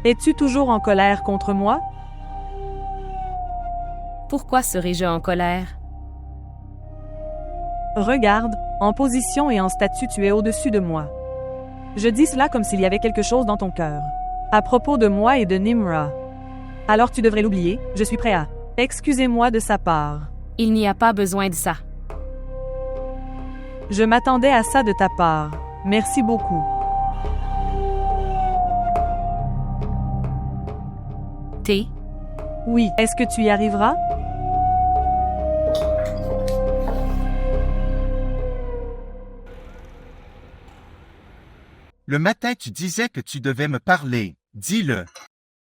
Es-tu toujours en colère contre moi? Pourquoi serais-je en colère? Regarde, en position et en statut tu es au-dessus de moi. Je dis cela comme s'il y avait quelque chose dans ton cœur. À propos de moi et de Nimra. Alors tu devrais l'oublier, je suis prêt à. Excusez-moi de sa part. Il n'y a pas besoin de ça. Je m'attendais à ça de ta part. Merci beaucoup. T. Oui, est-ce que tu y arriveras? Le matin tu disais que tu devais me parler. Dis-le.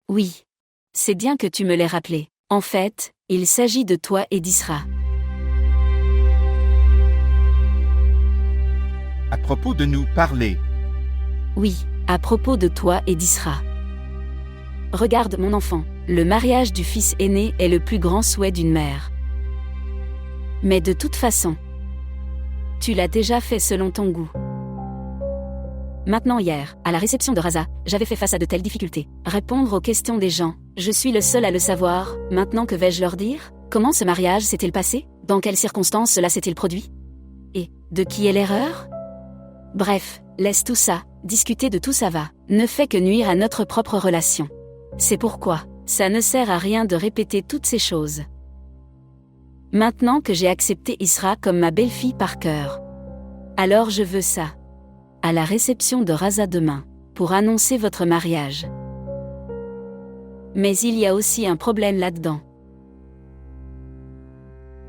Oui. C'est bien que tu me l'aies rappelé. En fait, il s'agit de toi et d'Isra. À propos de nous parler. Oui, à propos de toi et d'Isra. Regarde mon enfant, le mariage du fils aîné est le plus grand souhait d'une mère. Mais de toute façon, tu l'as déjà fait selon ton goût. Maintenant hier, à la réception de Raza, j'avais fait face à de telles difficultés. Répondre aux questions des gens, je suis le seul à le savoir, maintenant que vais-je leur dire? Comment ce mariage s'est-il passé? Dans quelles circonstances cela s'est-il produit? Et, de qui est l'erreur? Bref, laisse tout ça, discuter de tout ça ne fait que nuire à notre propre relation. C'est pourquoi, ça ne sert à rien de répéter toutes ces choses. Maintenant que j'ai accepté Isra comme ma belle-fille par cœur, alors je veux ça. À la réception de Raza demain, pour annoncer votre mariage. Mais il y a aussi un problème là-dedans.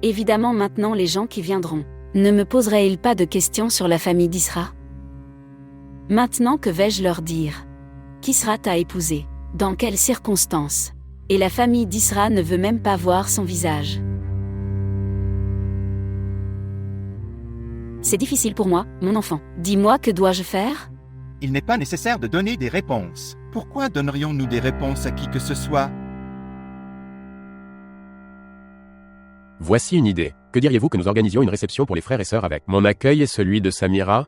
Évidemment maintenant les gens qui viendront, ne me poseraient-ils pas de questions sur la famille d'Isra? Maintenant que vais-je leur dire? Qu'Isra t'a épousé? Dans quelles circonstances? Et la famille d'Isra ne veut même pas voir son visage. C'est difficile pour moi, mon enfant. Dis-moi, que dois-je faire? Il n'est pas nécessaire de donner des réponses. Pourquoi donnerions-nous des réponses à qui que ce soit? Voici une idée. Que diriez-vous que nous organisions une réception pour les frères et sœurs avec mon accueil et celui de Samira?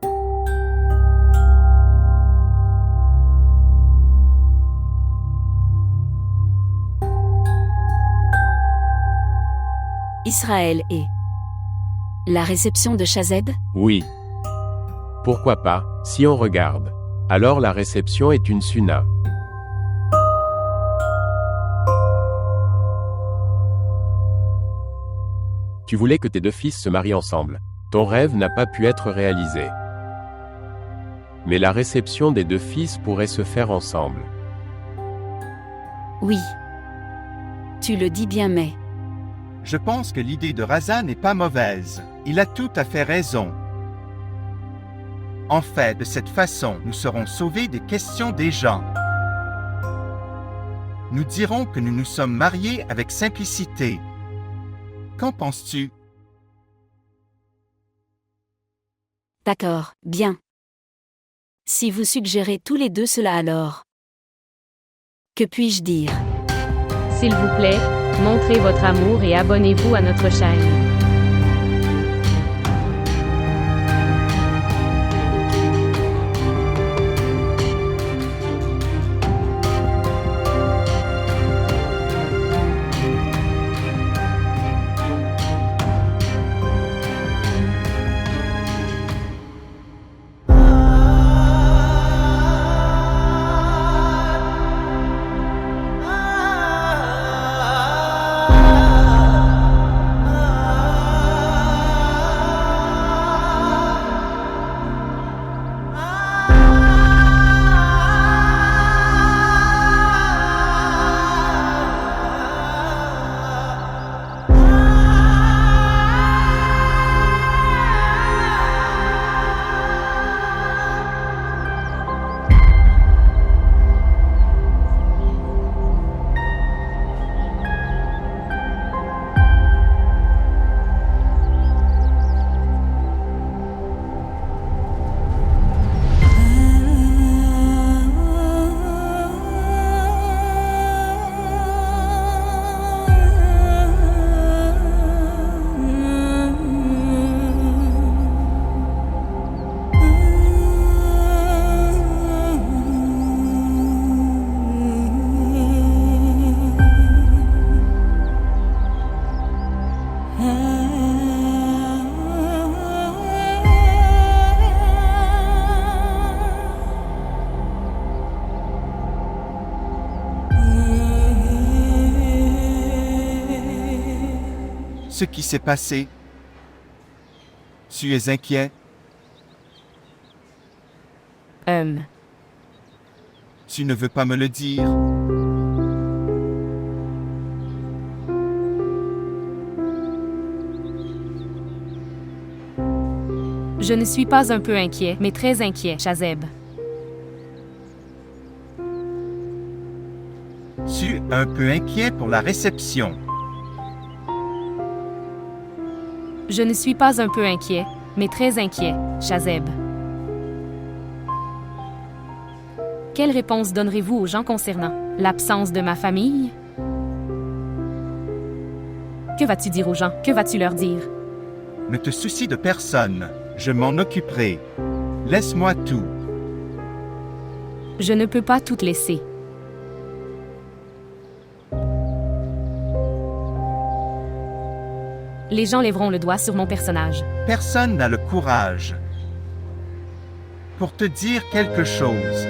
Israël et la réception de Shazed? Oui. Pourquoi pas, si on regarde. Alors la réception est une sunna. Tu voulais que tes deux fils se marient ensemble. Ton rêve n'a pas pu être réalisé. Mais la réception des deux fils pourrait se faire ensemble. Oui. Tu le dis bien mais... Je pense que l'idée de Raza n'est pas mauvaise. Il a tout à fait raison. En fait, de cette façon, nous serons sauvés des questions des gens. Nous dirons que nous nous sommes mariés avec simplicité. Qu'en penses-tu? D'accord, bien. Si vous suggérez tous les deux cela alors... Que puis-je dire? S'il vous plaît, montrez votre amour et abonnez-vous à notre chaîne. ce qui s'est passé? Tu es inquiet? Tu ne veux pas me le dire? Je ne suis pas un peu inquiet, mais très inquiet, Shazeb. Tu es un peu inquiet pour la réception. Je ne suis pas un peu inquiet, mais très inquiet, Shazeb. Quelle réponse donnerez-vous aux gens concernant l'absence de ma famille? Que vas-tu dire aux gens? Que vas-tu leur dire? Ne te soucie de personne. Je m'en occuperai. Laisse-moi tout. Je ne peux pas tout laisser. Les gens lèveront le doigt sur mon personnage. Personne n'a le courage pour te dire quelque chose.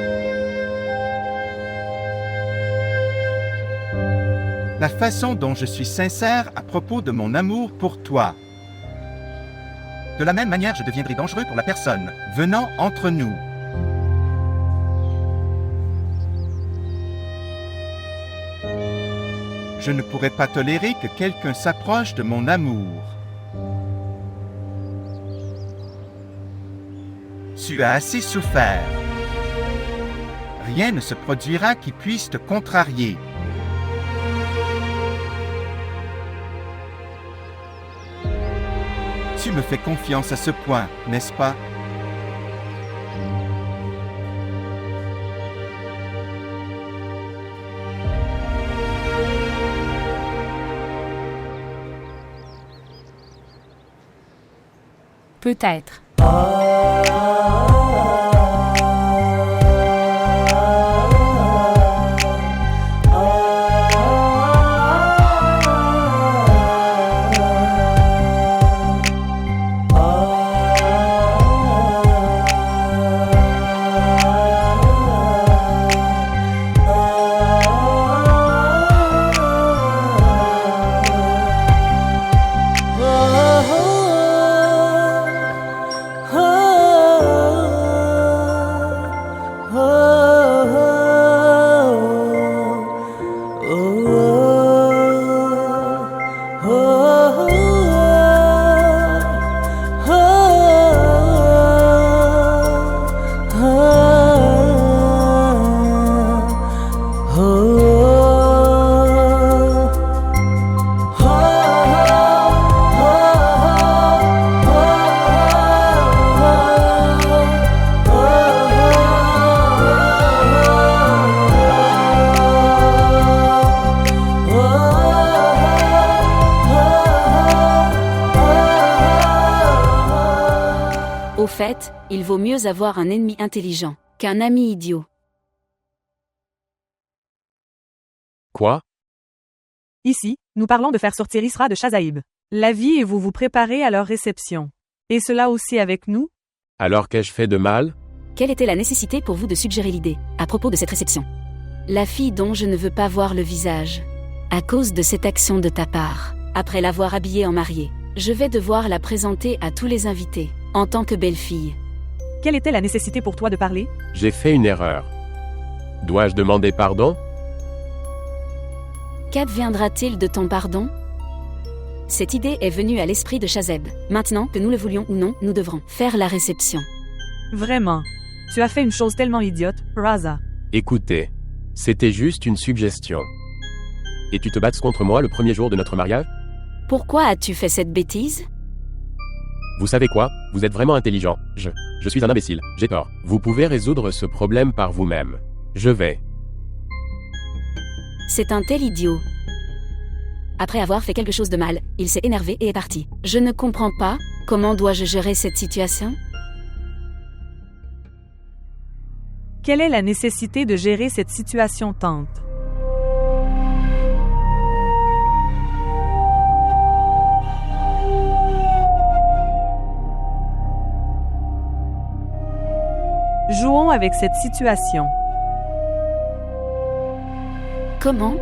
La façon dont je suis sincère à propos de mon amour pour toi. De la même manière, je deviendrai dangereux pour la personne venant entre nous. Je ne pourrais pas tolérer que quelqu'un s'approche de mon amour. Tu as assez souffert. Rien ne se produira qui puisse te contrarier. Tu me fais confiance à ce point, n'est-ce pas? Peut-être. Au fait, il vaut mieux avoir un ennemi intelligent qu'un ami idiot. Quoi? Ici, nous parlons de faire sortir Isra de Shazaïb. La vie et vous vous préparez à leur réception. Et cela aussi avec nous? Alors qu'ai-je fait de mal? Quelle était la nécessité pour vous de suggérer l'idée, à propos de cette réception? La fille dont je ne veux pas voir le visage. À cause de cette action de ta part, après l'avoir habillée en mariée, je vais devoir la présenter à tous les invités, en tant que belle-fille. Quelle était la nécessité pour toi de parler? J'ai fait une erreur. Dois-je demander pardon? Qu'adviendra-t-il de ton pardon? Cette idée est venue à l'esprit de Shazeb. Maintenant, que nous le voulions ou non, nous devrons faire la réception. Vraiment. Tu as fait une chose tellement idiote, Raza. Écoutez, c'était juste une suggestion. Et tu te battes contre moi le premier jour de notre mariage? Pourquoi as-tu fait cette bêtise? Vous savez quoi? Vous êtes vraiment intelligent. Je suis un imbécile. J'ai tort. Vous pouvez résoudre ce problème par vous-même. Je vais. C'est un tel idiot. Après avoir fait quelque chose de mal, il s'est énervé et est parti. Je ne comprends pas, comment dois-je gérer cette situation? Quelle est la nécessité de gérer cette situation tante? Jouons avec cette situation. Comment?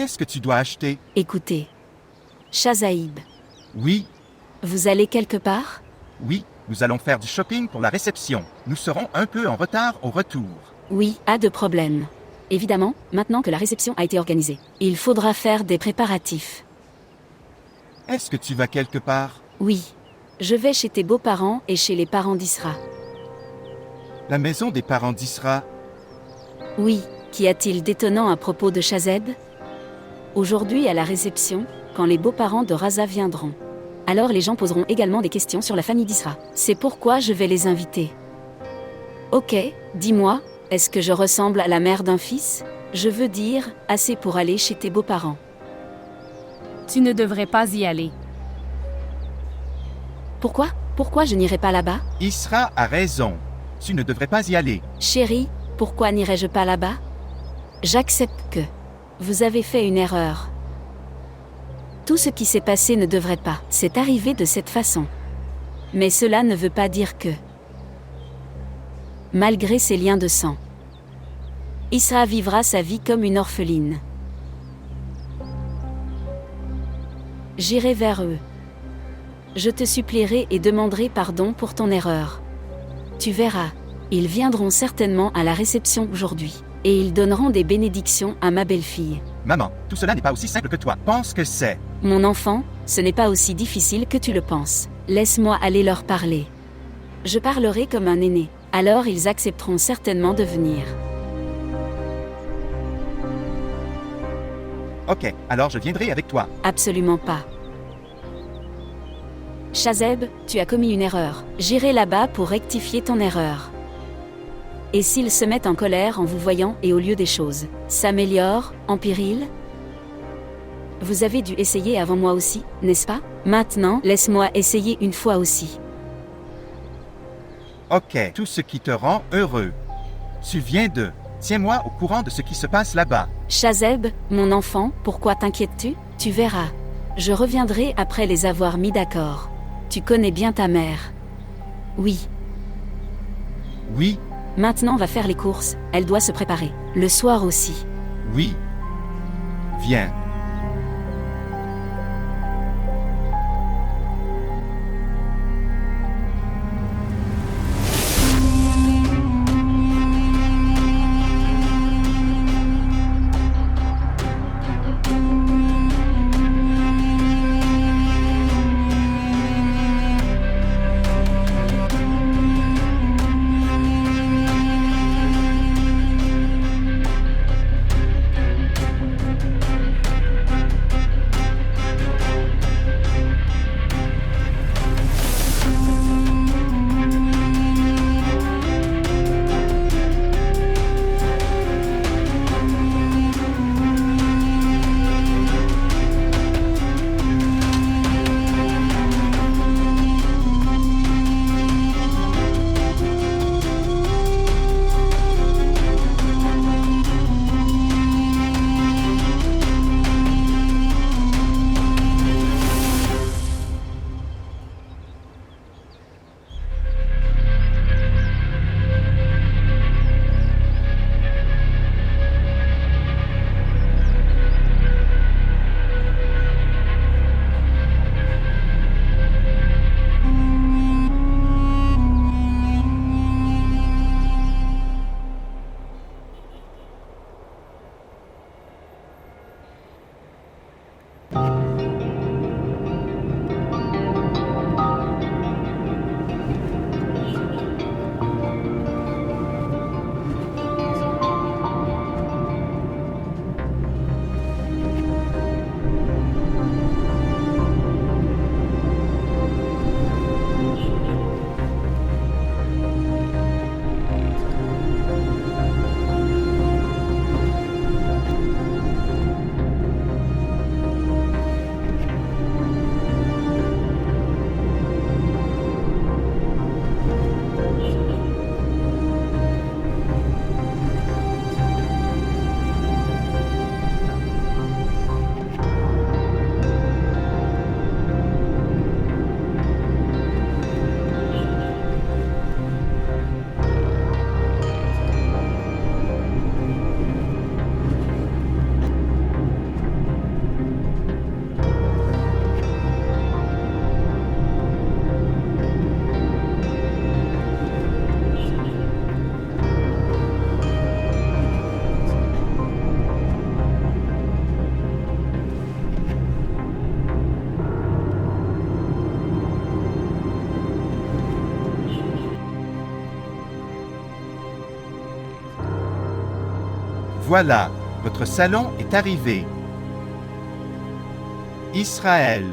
Qu'est-ce que tu dois acheter? Écoutez. Shazaïb, Oui, vous allez quelque part? oui, nous allons faire du shopping pour la réception. Nous serons un peu en retard au retour. Oui, pas de problème. Évidemment, maintenant que la réception a été organisée, il faudra faire des préparatifs. Est-ce que tu vas quelque part? Oui. Je vais chez tes beaux-parents et chez les parents d'Isra. La maison des parents d'Isra. Oui, qu'y a-t-il d'étonnant à propos de Shazeb? Aujourd'hui à la réception, quand les beaux-parents de Raza viendront. Alors les gens poseront également des questions sur la famille d'Isra. C'est pourquoi je vais les inviter. Ok, dis-moi, est-ce que je ressemble à la mère d'un fils? Je veux dire, assez pour aller chez tes beaux-parents. Tu ne devrais pas y aller. Pourquoi? Pourquoi je n'irai pas là-bas? Isra a raison. Tu ne devrais pas y aller. Chérie, pourquoi n'irai-je pas là-bas? J'accepte que vous avez fait une erreur. Tout ce qui s'est passé ne devrait pas s'est arrivé de cette façon. Mais cela ne veut pas dire que, malgré ses liens de sang, Isra vivra sa vie comme une orpheline. J'irai vers eux. Je te supplierai et demanderai pardon pour ton erreur. Tu verras, ils viendront certainement à la réception aujourd'hui, et ils donneront des bénédictions à ma belle-fille. Maman, tout cela n'est pas aussi simple que toi. Pense que c'est. Mon enfant, ce n'est pas aussi difficile que tu le penses. Laisse-moi aller leur parler. Je parlerai comme un aîné, alors ils accepteront certainement de venir. Ok, alors je viendrai avec toi. Absolument pas. Shazeb, tu as commis une erreur. J'irai là-bas pour rectifier ton erreur. Et s'ils se mettent en colère en vous voyant et au lieu des choses s'améliorent, en péril? Vous avez dû essayer avant moi aussi, n'est-ce pas? Maintenant, laisse-moi essayer une fois aussi. Ok, tout ce qui te rend heureux. Tu viens de. Tiens-moi au courant de ce qui se passe là-bas. Shazeb, mon enfant, pourquoi t'inquiètes-tu? Tu verras. Je reviendrai après les avoir mis d'accord. Tu connais bien ta mère. Oui. Oui, Maintenant va faire les courses, elle doit se préparer. Le soir aussi. oui. Viens. Voilà, votre salon est arrivé. Israël,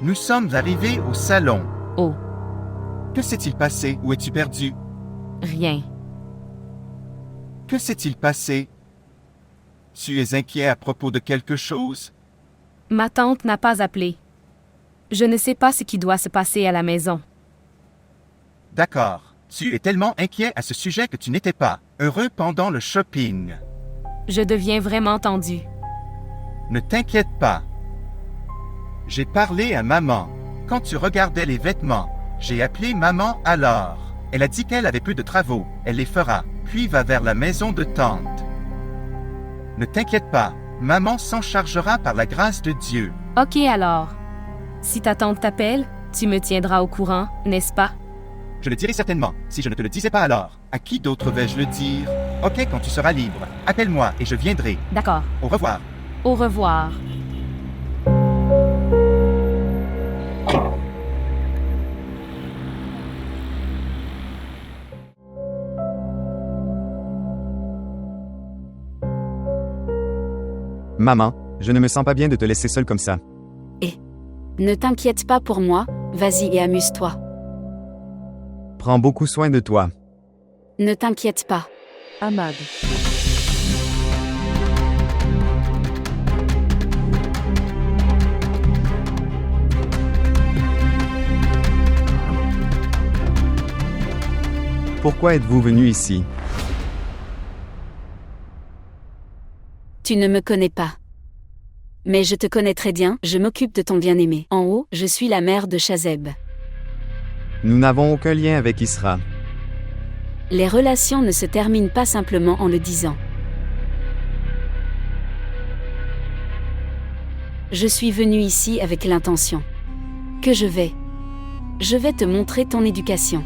nous sommes arrivés au salon. Oh, Que s'est-il passé? Où es-tu perdu? rien. Que s'est-il passé? Tu es inquiet à propos de quelque chose? Ma tante n'a pas appelé. Je ne sais pas ce qui doit se passer à la maison. D'accord. Tu es tellement inquiet à ce sujet que tu n'étais pas heureux pendant le shopping. Je deviens vraiment tendue. Ne t'inquiète pas. J'ai parlé à maman. Quand tu regardais les vêtements, j'ai appelé maman alors. Elle a dit qu'elle avait peu de travaux. Elle les fera, puis va vers la maison de tante. Ne t'inquiète pas. Maman s'en chargera par la grâce de Dieu. Ok alors. Si ta tante t'appelle, tu me tiendras au courant, n'est-ce pas? Je le dirai certainement. Si je ne te le disais pas alors, à qui d'autre vais-je le dire? Ok, quand tu seras libre. Appelle-moi et je viendrai. D'accord. Au revoir. Au revoir. Maman, je ne me sens pas bien de te laisser seule comme ça. Ne t'inquiète pas pour moi, vas-y et amuse-toi. Prends beaucoup soin de toi. Ne t'inquiète pas. Ahmad. Pourquoi êtes-vous venu ici? Tu ne me connais pas. Mais je te connais très bien, je m'occupe de ton bien-aimé. En haut, je suis la mère de Shazeb. Nous n'avons aucun lien avec Isra. Les relations ne se terminent pas simplement en le disant. Je suis venue ici avec l'intention que je vais te montrer ton éducation.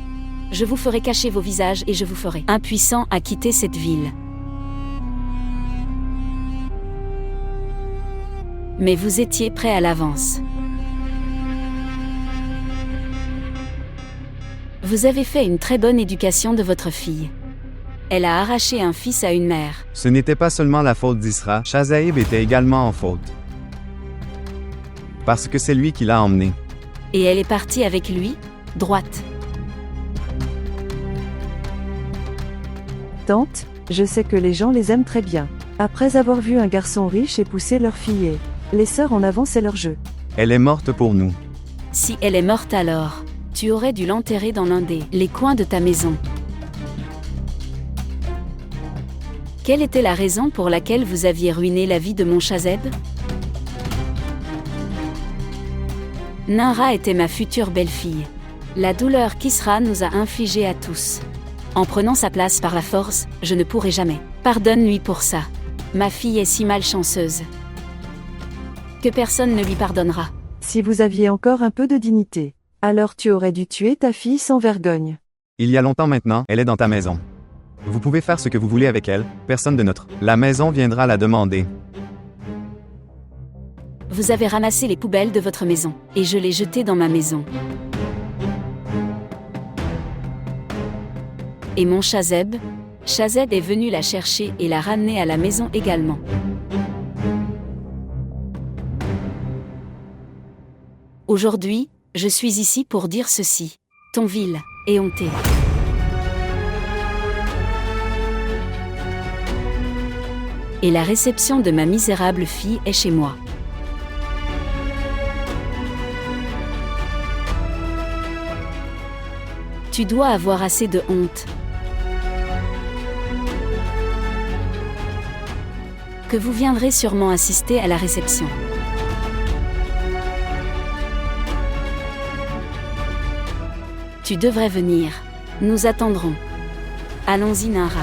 Je vous ferai cacher vos visages et je vous ferai impuissant à quitter cette ville. Mais vous étiez prêts à l'avance. Vous avez fait une très bonne éducation de votre fille. Elle a arraché un fils à une mère. Ce n'était pas seulement la faute d'Isra, Shazaïb était également en faute. Parce que c'est lui qui l'a emmené. Et elle est partie avec lui, droite. Tante, je sais que les gens les aiment très bien. Après avoir vu un garçon riche épouser leur fille et les sœurs en avant, c'est leur jeu. Elle est morte pour nous. Si elle est morte alors, tu aurais dû l'enterrer dans l'un les coins de ta maison. Quelle était la raison pour laquelle vous aviez ruiné la vie de mon Shazeb? Nara était ma future belle-fille. La douleur qu'Isra nous a infligée à tous. En prenant sa place par la force, je ne pourrai jamais. Pardonne-lui pour ça. Ma fille est si malchanceuse que personne ne lui pardonnera. Si vous aviez encore un peu de dignité, alors tu aurais dû tuer ta fille sans vergogne. Il y a longtemps maintenant, elle est dans ta maison. Vous pouvez faire ce que vous voulez avec elle, personne de la maison viendra la demander. Vous avez ramassé les poubelles de votre maison, et je les jetées dans ma maison. Et mon Shazeb est venu la chercher et la ramener à la maison également. Aujourd'hui, je suis ici pour dire ceci. Ton ville est hontée. Et la réception de ma misérable fille est chez moi. Tu dois avoir assez de honte. Que vous viendrez sûrement assister à la réception. Tu devrais venir. Nous attendrons. Allons-y, Nara.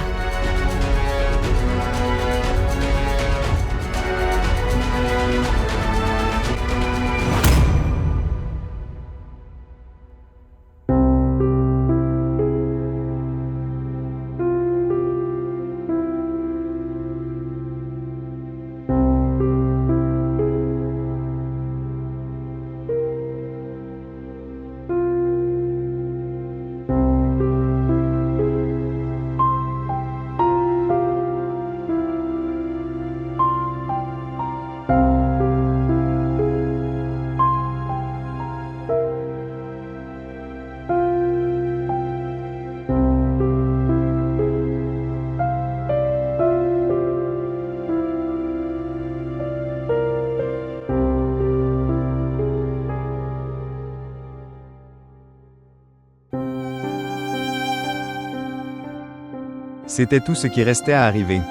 C'était tout ce qui restait à arriver.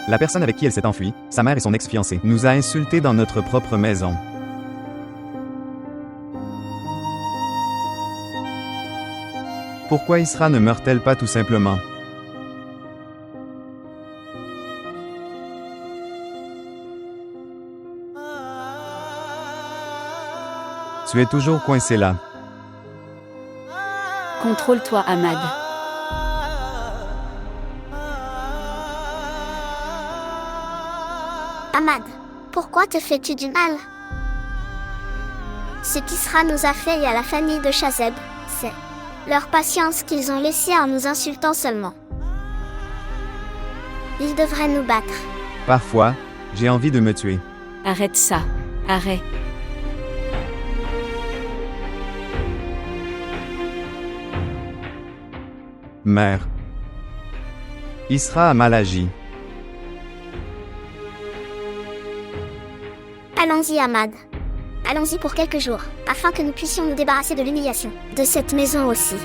La personne avec qui elle s'est enfuie, sa mère et son ex-fiancé, nous a insultés dans notre propre maison. Pourquoi Isra ne meurt-elle pas tout simplement? Tu es toujours coincé là. Contrôle-toi, Ahmad. Ahmad, pourquoi te fais-tu du mal? Ce qu'Isra nous a fait et à la famille de Shazeb, c'est leur patience qu'ils ont laissée en nous insultant seulement. Ils devraient nous battre. Parfois, j'ai envie de me tuer. Arrête ça. Arrête. Mère. Isra a mal agi. Allons-y, Ahmad. Allons-y pour quelques jours, afin que nous puissions nous débarrasser de l'humiliation, de cette maison aussi.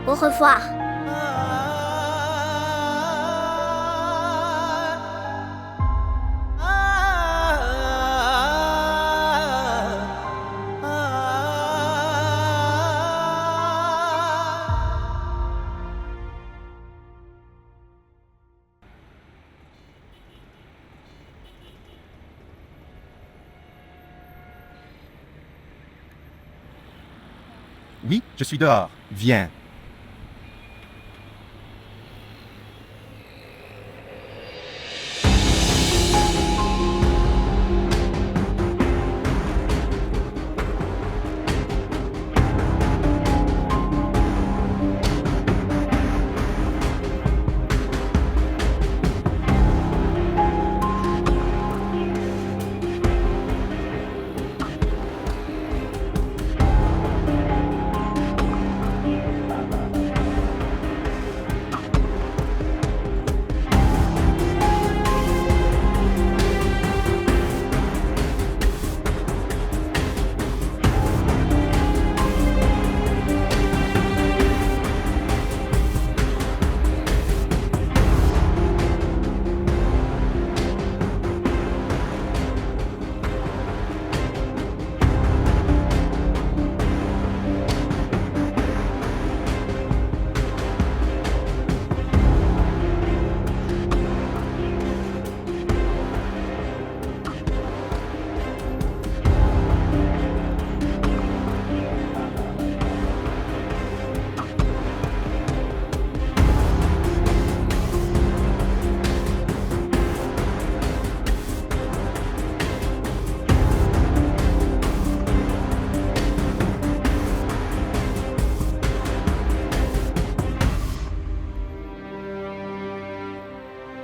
Au revoir. Oui, je suis dehors. Viens.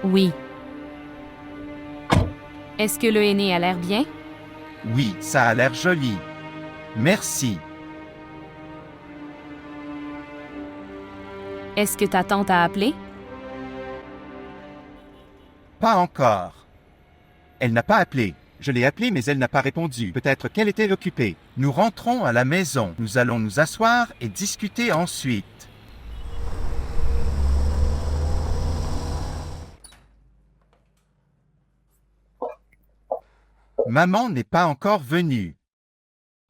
Oui. Est-ce que le aîné a l'air bien? Oui, ça a l'air joli. Merci. Est-ce que ta tante a appelé? Pas encore. Elle n'a pas appelé. Je l'ai appelée, mais elle n'a pas répondu. Peut-être qu'elle était occupée. Nous rentrons à la maison. Nous allons nous asseoir et discuter ensuite. Maman n'est pas encore venue.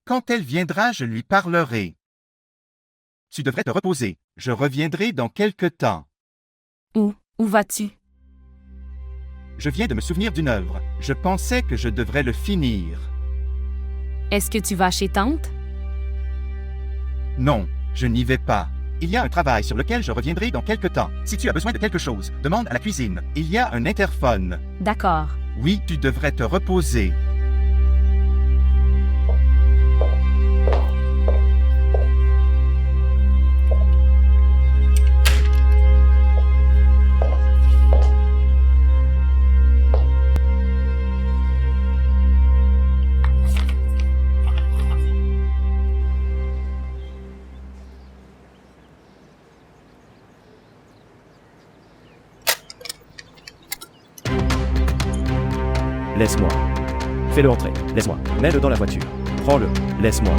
Quand elle viendra, je lui parlerai. Tu devrais te reposer. Je reviendrai dans quelque temps. Où vas-tu? Je viens de me souvenir d'une œuvre. Je pensais que je devrais le finir. Est-ce que tu vas chez tante? Non, je n'y vais pas. Il y a un travail sur lequel je reviendrai dans quelque temps. Si tu as besoin de quelque chose, demande à la cuisine. Il y a un interphone. D'accord. Oui, tu devrais te reposer. Laisse-moi. Fais-le entrer. Laisse-moi. Mets-le dans la voiture. Prends-le. Laisse-moi.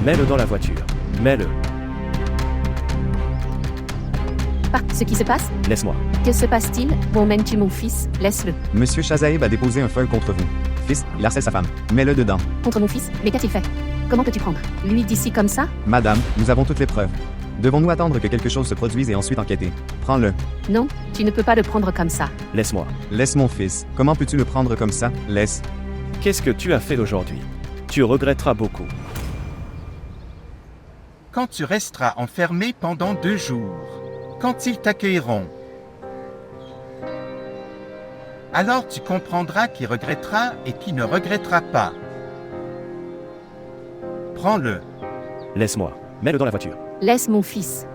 Mets-le dans la voiture. Mets-le. Ce qui se passe? Laisse-moi. Que se passe-t-il? Où emmènes-tu mon fils? Laisse-le. Monsieur Shazaeb a déposé un feuille contre vous. Fils, il harcèle sa femme. Mets-le dedans. Contre mon fils? Mais qu'a-t-il fait? Comment peux-tu prendre lui d'ici comme ça? Madame, nous avons toutes les preuves. Devons-nous attendre que quelque chose se produise et ensuite enquêter? Prends-le. Non, tu ne peux pas le prendre comme ça. Laisse-moi. Laisse mon fils. Comment peux-tu le prendre comme ça? Laisse. Qu'est-ce que tu as fait aujourd'hui? Tu regretteras beaucoup. Quand tu resteras enfermé pendant 2 jours, quand ils t'accueilleront, alors tu comprendras qui regrettera et qui ne regrettera pas. Prends-le. Laisse-moi. Mets-le dans la voiture. Laisse mon fils.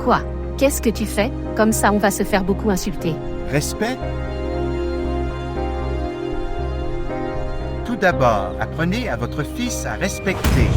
Quoi? Qu'est-ce que tu fais? Comme ça on va se faire beaucoup insulter. Respect? Tout d'abord, apprenez à votre fils à respecter.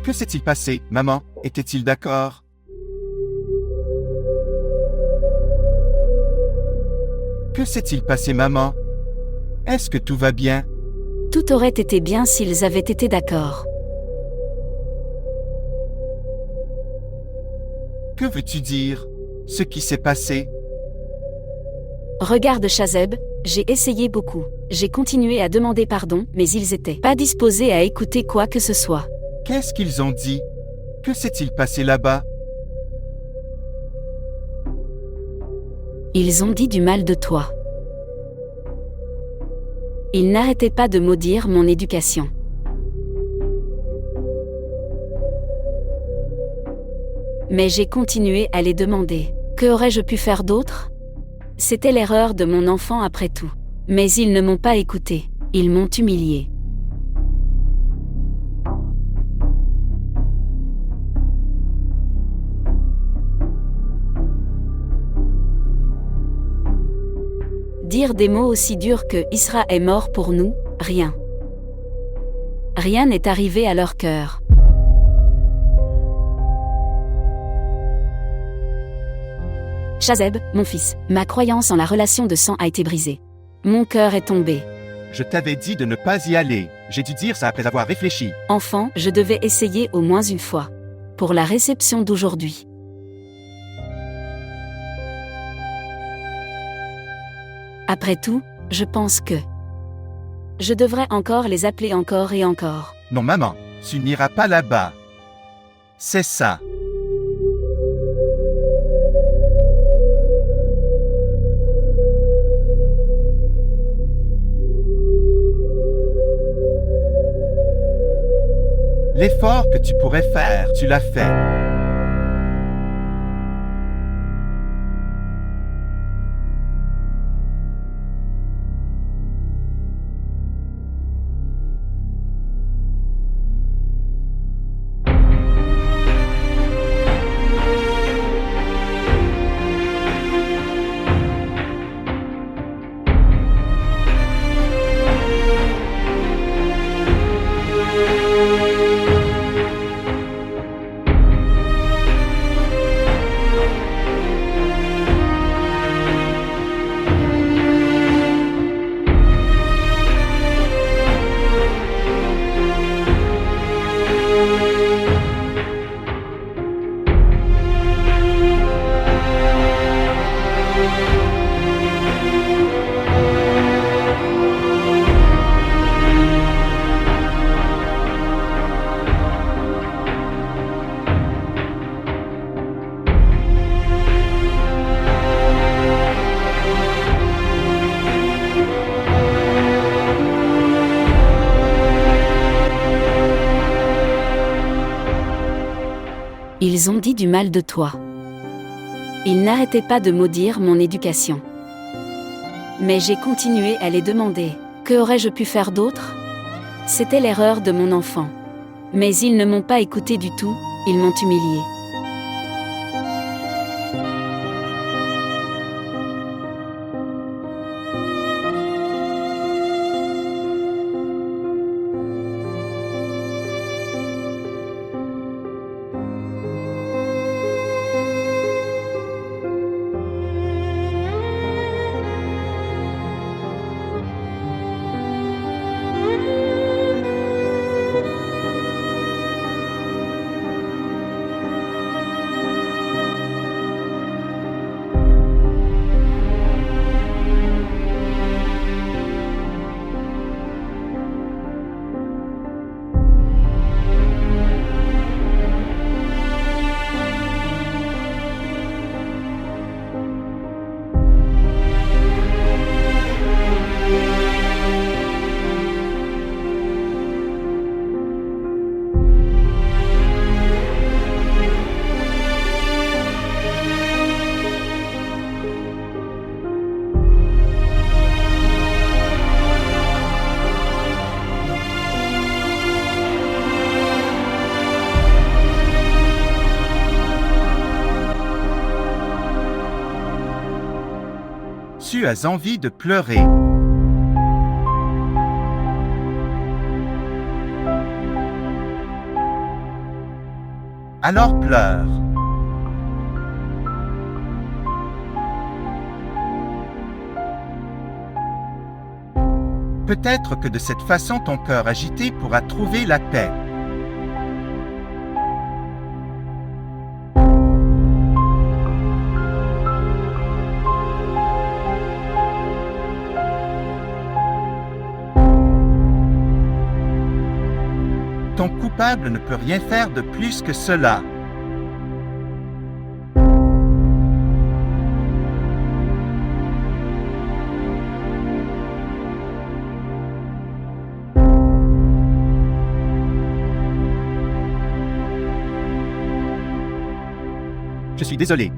Que s'est-il passé, maman? Était-il d'accord? Que s'est-il passé, maman? Est-ce que tout va bien? Tout aurait été bien s'ils avaient été d'accord. Que veux-tu dire? Ce qui s'est passé? Regarde Shazeb, j'ai essayé beaucoup. J'ai continué à demander pardon, mais ils étaient pas disposés à écouter quoi que ce soit. Qu'est-ce qu'ils ont dit? Que s'est-il passé là-bas? Ils ont dit du mal de toi. Ils n'arrêtaient pas de maudire mon éducation. Mais j'ai continué à les demander. Que aurais-je pu faire d'autre? C'était l'erreur de mon enfant après tout. Mais ils ne m'ont pas écouté. Ils m'ont humilié. Dire des mots aussi durs que « Isra est mort pour nous », rien. Rien n'est arrivé à leur cœur. Shazeb, mon fils, ma croyance en la relation de sang a été brisée. Mon cœur est tombé. Je t'avais dit de ne pas y aller. J'ai dû dire ça après avoir réfléchi. Enfant, je devais essayer au moins une fois. Pour la réception d'aujourd'hui. Après tout, je pense que Je devrais encore les appeler encore et encore. Non maman, tu n'iras pas là-bas. C'est ça. L'effort que tu pourrais faire, tu l'as fait. Ils ont dit du mal de toi. Ils n'arrêtaient pas de maudire mon éducation. Mais j'ai continué à les demander. Que aurais-je pu faire d'autre? C'était l'erreur de mon enfant. Mais ils ne m'ont pas écouté du tout, ils m'ont humilié. Tu as envie de pleurer. Alors pleure. Peut-être que de cette façon ton cœur agité pourra trouver la paix. Ton coupable ne peut rien faire de plus que cela. Je suis désolé.